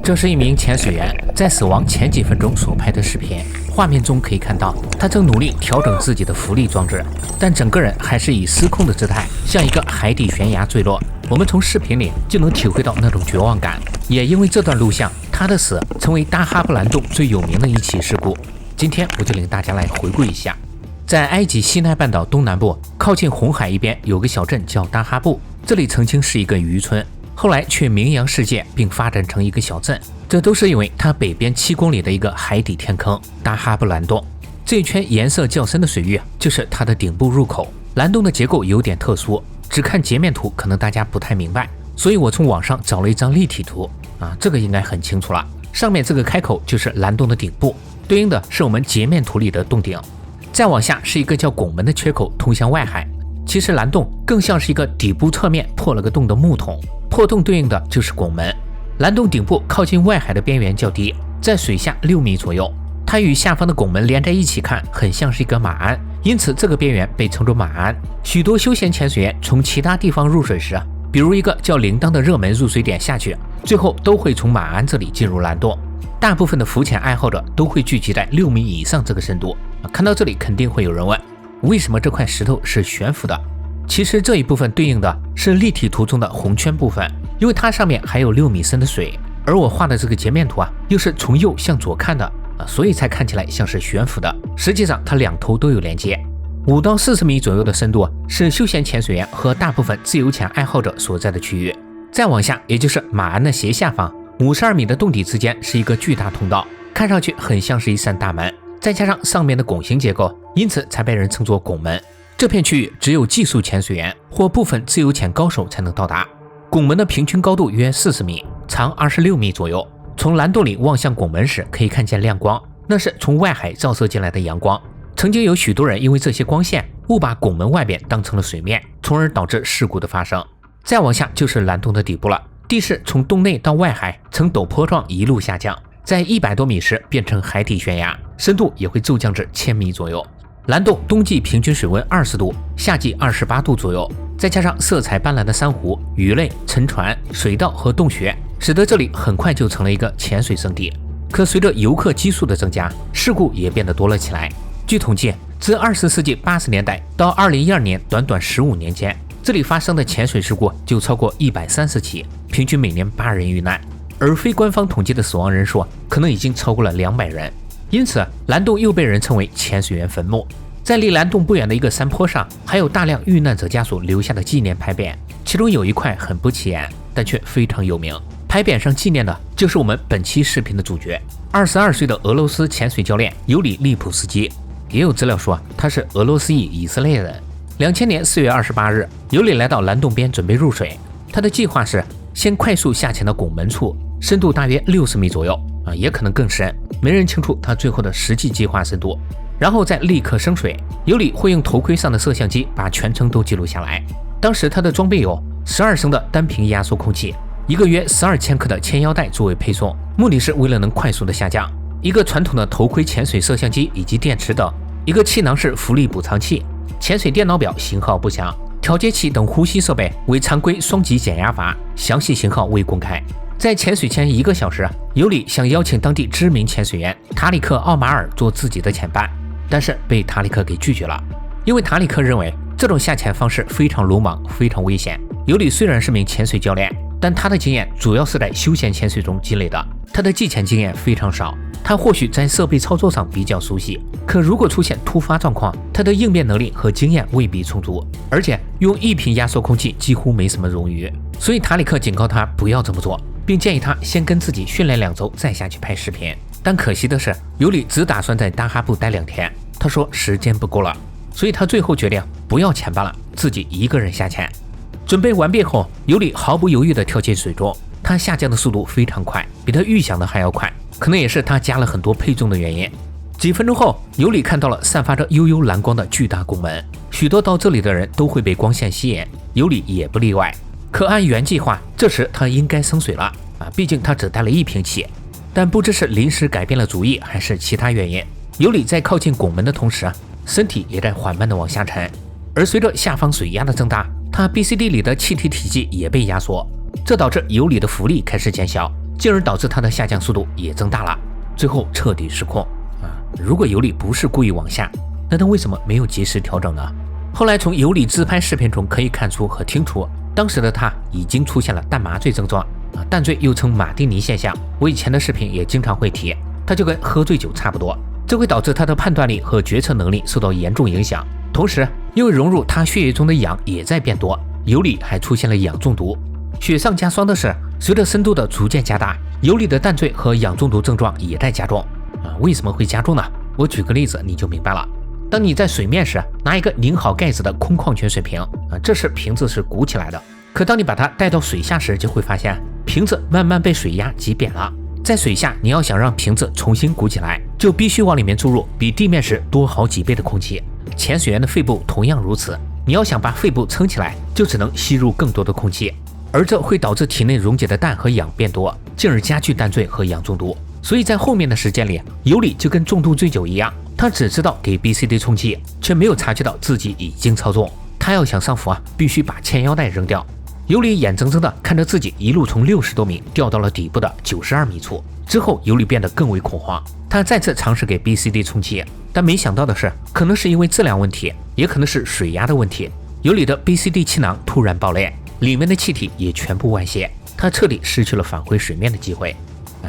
这是一名潜水员在死亡前几分钟所拍的视频。画面中可以看到，他正努力调整自己的浮力装置，但整个人还是以失控的姿态向一个海底悬崖坠落。我们从视频里就能体会到那种绝望感。也因为这段录像，他的死成为大哈布兰洞最有名的一起事故。今天我就领大家来回顾一下。在埃及西奈半岛东南部，靠近红海一边有个小镇叫大哈布，这里曾经是一个渔村，后来却名扬世界，并发展成一个小镇。这都是因为它北边7公里的一个海底天坑大哈布兰洞。这一圈颜色较深的水域就是它的顶部入口。蓝洞的结构有点特殊，只看截面图可能大家不太明白，所以我从网上找了一张立体图这个应该很清楚了。上面这个开口就是蓝洞的顶部，对应的是我们截面图里的洞顶。再往下是一个叫拱门的缺口，通向外海。其实蓝洞更像是一个底部侧面破了个洞的木桶，破洞对应的就是拱门。蓝洞顶部靠近外海的边缘较低，在水下6米左右，它与下方的拱门连在一起看，很像是一个马鞍，因此这个边缘被称作马鞍。许多休闲潜水员从其他地方入水时，比如一个叫铃铛的热门入水点下去，最后都会从马鞍这里进入蓝洞。大部分的浮潜爱好者都会聚集在6米以上这个深度。看到这里肯定会有人问，为什么这块石头是悬浮的？其实这一部分对应的是立体图中的红圈部分，因为它上面还有6米深的水，而我画的这个截面图又是从右向左看的所以才看起来像是悬浮的。实际上它两头都有连接。5到40米左右的深度是休闲潜水员和大部分自由潜爱好者所在的区域。再往下，也就是马鞍的斜下方，52米的洞底之间是一个巨大通道，看上去很像是一扇大门，再加上上面的拱形结构，因此才被人称作拱门。这片区域只有技术潜水员或部分自由潜高手才能到达。拱门的平均高度约40米，长26米左右。从蓝洞里望向拱门时，可以看见亮光，那是从外海照射进来的阳光。曾经有许多人因为这些光线误把拱门外边当成了水面，从而导致事故的发生。再往下就是蓝洞的底部了，地势从洞内到外海呈陡坡状一路下降，在100多米时变成海底悬崖，深度也会骤降至1000米左右。蓝洞冬季平均水温20度，夏季28度左右，再加上色彩斑斓的珊瑚、鱼类、沉船、水稻和洞穴，使得这里很快就成了一个潜水圣地。可随着游客基数的增加，事故也变得多了起来。据统计，自20世纪80年代到2012年短短15年间，这里发生的潜水事故就超过130起，平均每年8人遇难，而非官方统计的死亡人数可能已经超过了200人。因此蓝洞又被人称为潜水员坟墓。在离蓝洞不远的一个山坡上，还有大量遇难者家属留下的纪念牌匾，其中有一块很不起眼，但却非常有名。牌匾上纪念的就是我们本期视频的主角，22岁的俄罗斯潜水教练尤里·利普斯基。也有资料说他是俄罗斯裔以色列人。2000年4月28日，尤里来到蓝洞边准备入水，他的计划是先快速下潜到拱门处，深度大约60米左右也可能更深，没人清楚他最后的实际计划深度，然后再立刻升水。尤里会用头盔上的摄像机把全程都记录下来。当时他的装备有12升的单瓶压缩空气，一个约12千克的铅腰带作为配送，目的是为了能快速的下降，一个传统的头盔潜水摄像机以及电池等，一个气囊式浮力补偿器，潜水电脑表型号不详，调节器等呼吸设备为常规双级减压阀，详细型号未公开。在潜水前1个小时，尤里想邀请当地知名潜水员塔里克·奥马尔做自己的潜伴，但是被塔里克给拒绝了，因为塔里克认为这种下潜方式非常鲁莽，非常危险。尤里虽然是名潜水教练，但他的经验主要是在休闲潜水中积累的，他的技潜经验非常少。他或许在设备操作上比较熟悉，可如果出现突发状况，他的应变能力和经验未必充足，而且用1瓶压缩空气几乎没什么冗余。所以塔里克警告他不要这么做，并建议他先跟自己训练2周再下去拍视频。但可惜的是，尤里只打算在大哈布待2天，他说时间不够了，所以他最后决定不要潜伴了，自己一个人下潜。准备完毕后，尤里毫不犹豫地跳进水中，他下降的速度非常快，比他预想的还要快，可能也是他加了很多配重的原因。几分钟后，尤里看到了散发着幽幽蓝光的巨大拱门，许多到这里的人都会被光线吸引，尤里也不例外。可按原计划，这时他应该升水了毕竟他只带了1瓶气。但不知是临时改变了主意还是其他原因，尤里在靠近拱门的同时，身体也在缓慢地往下沉，而随着下方水压的增大，他 BCD 里的气体体积也被压缩，这导致尤里的浮力开始减小，进而导致它的下降速度也增大了，最后彻底失控。如果尤里不是故意往下，那他为什么没有及时调整呢？后来从尤里自拍视频中可以看出和听出，当时的他已经出现了淡麻醉症状。淡醉又称马丁尼现象，我以前的视频也经常会提，它就跟喝醉酒差不多，这会导致他的判断力和决策能力受到严重影响。同时，因为融入他血液中的氧也在变多，尤里还出现了氧中毒。雪上加霜的是，随着深度的逐渐加大，尤里的淡醉和氧中毒症状也在加重。为什么会加重呢？我举个例子你就明白了。当你在水面时，拿一个拧好盖子的空矿泉水瓶，这时瓶子是鼓起来的。可当你把它带到水下时，就会发现瓶子慢慢被水压挤扁了。在水下，你要想让瓶子重新鼓起来，就必须往里面注入比地面时多好几倍的空气。潜水员的肺部同样如此，你要想把肺部撑起来，就只能吸入更多的空气，而这会导致体内溶解的氮和氧变多，进而加剧淡醉和氧中毒。所以在后面的时间里，尤里就跟重度醉酒一样，他只知道给 BCD 充气，却没有察觉到自己已经超重。他要想上浮必须把铅腰带扔掉。尤里眼睁睁地看着自己一路从60多米掉到了底部的92米处。之后，尤里变得更为恐慌，他再次尝试给 BCD 充气，但没想到的是，可能是因为质量问题，也可能是水压的问题，尤里的 BCD 气囊突然爆裂，里面的气体也全部外泄，他彻底失去了返回水面的机会。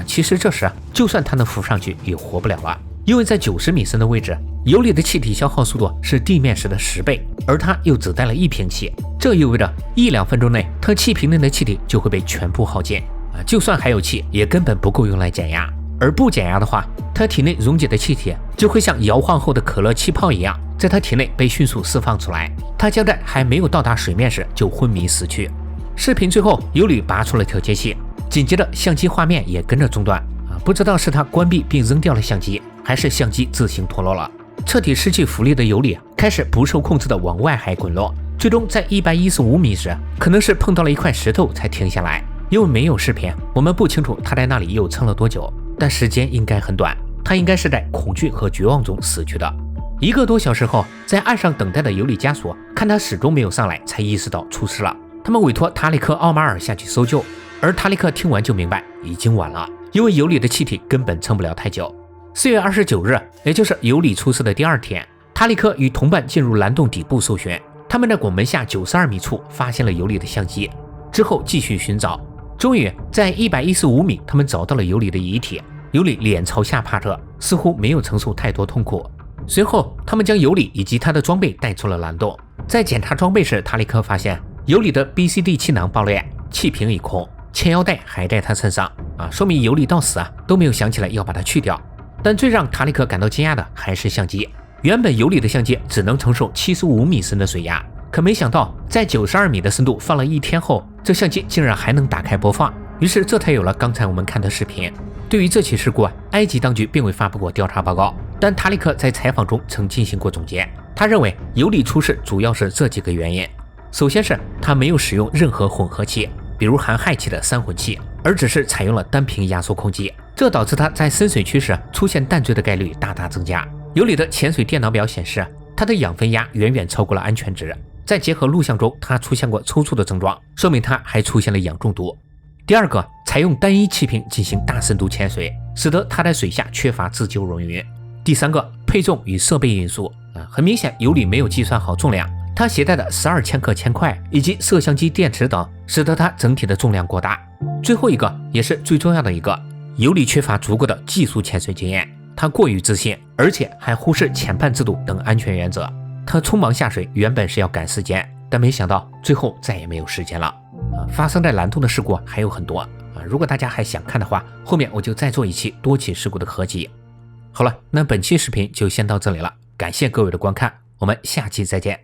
其实这时就算他能浮上去，也活不了了，因为在90米深的位置，尤里的气体消耗速度是地面时的10倍，而他又只带了1瓶气，这意味着1-2分钟内，他气瓶内的气体就会被全部耗尽。就算还有气，也根本不够用来减压，而不减压的话，他体内溶解的气体就会像摇晃后的可乐气泡一样，在他体内被迅速释放出来，他将在还没有到达水面时就昏迷死去。视频最后，尤里拔出了调节器，紧接着相机画面也跟着中断。不知道是他关闭并扔掉了相机，还是相机自行脱落了。彻底失去浮力的尤里开始不受控制的往外海滚落，最终在115米时，可能是碰到了一块石头才停下来。因为没有视频，我们不清楚他在那里又撑了多久，但时间应该很短，他应该是在恐惧和绝望中死去的。1个多小时后，在岸上等待的尤里家属看他始终没有上来，才意识到出事了。他们委托塔里克·奥马尔下去搜救，而塔里克听完就明白已经晚了，因为尤里的气体根本撑不了太久。4月29日，也就是尤里出事的第2天，塔里克与同伴进入蓝洞底部搜寻，他们在拱门下92米处发现了尤里的相机，之后继续寻找。终于在115米，他们找到了尤里的遗体。尤里脸朝下趴着，似乎没有承受太多痛苦。随后，他们将尤里以及他的装备带出了蓝洞。在检查装备时，塔里克发现尤里的 BCD 气囊爆裂，气瓶已空，铅腰带还在他身上，说明尤里到死都没有想起来要把它去掉。但最让塔里克感到惊讶的还是相机。原本尤里的相机只能承受75米深的水压，可没想到在92米的深度放了1天后，这相机竟然还能打开播放，于是这才有了刚才我们看的视频。对于这起事故，埃及当局并未发布过调查报告，但塔里克在采访中曾进行过总结。他认为尤里出事主要是这几个原因：首先是他没有使用任何混合气，比如含氦气的3混气，而只是采用了单瓶压缩空气，这导致他在深水区时出现淡醉的概率大大增加。尤里的潜水电脑表显示，他的氧分压远远超过了安全值，再结合录像中他出现过抽搐的症状，说明他还出现了氧中毒。第二个，采用单一气瓶进行大深度潜水，使得他在水下缺乏自救容允。第三个，配重与设备因素。很明显，尤里没有计算好重量，他携带的12千克铅块以及摄像机电池等，使得他整体的重量过大。最后一个，也是最重要的一个，尤里缺乏足够的技术潜水经验，他过于自信，而且还忽视潜伴制度等安全原则。他匆忙下水，原本是要赶时间，但没想到最后再也没有时间了。发生在蓝洞的事故还有很多如果大家还想看的话，后面我就再做一期多起事故的合集。好了，那本期视频就先到这里了，感谢各位的观看，我们下期再见。